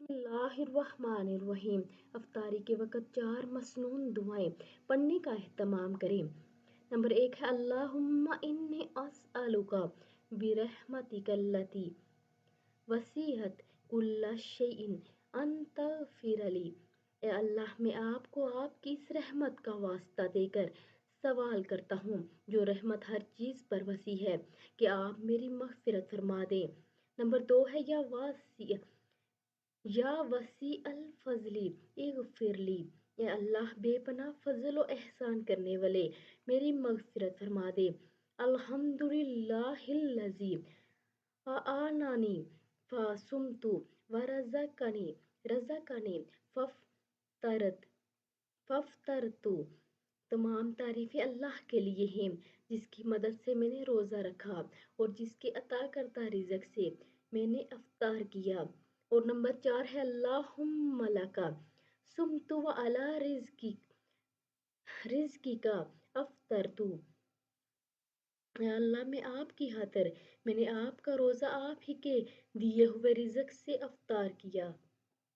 اللہ الرحمن الرحیم۔ افطاری کے وقت 4 مسنون دعائیں پڑھنے کا اہتمام کریں۔ نمبر 1 ہے اللہم انی اسألک برحمتک التی وسعت کل شیء ان تغفر لی۔ اے اللہ، میں آپ کو آپ کی اس رحمت کا واسطہ دے کر سوال کرتا ہوں جو رحمت ہر چیز پر وسیع ہے، کہ آپ میری مغفرت فرما دیں۔ نمبر 2 ہے یا وسیع الفضل اغفر لی۔ اے اللہ، بے پناہ فضل و احسان کرنے والے، میری مغفرت فرما دے۔ الحمدللہ الذی اعاننی فصمت ورزقنی فافطرت۔ تمام تعریفیں اللہ کے لیے ہیں جس کی مدد سے میں نے روزہ رکھا اور جس کے عطا کردہ رزق سے میں نے افطار کیا۔ اور نمبر 4 ہے اللہم لک صمت وعلی رزقک افطرت۔ اے اللہ، میں آپ کی خاطر میں نے آپ کا روزہ آپ ہی کے دیے ہوئے رزق سے افطار کیا۔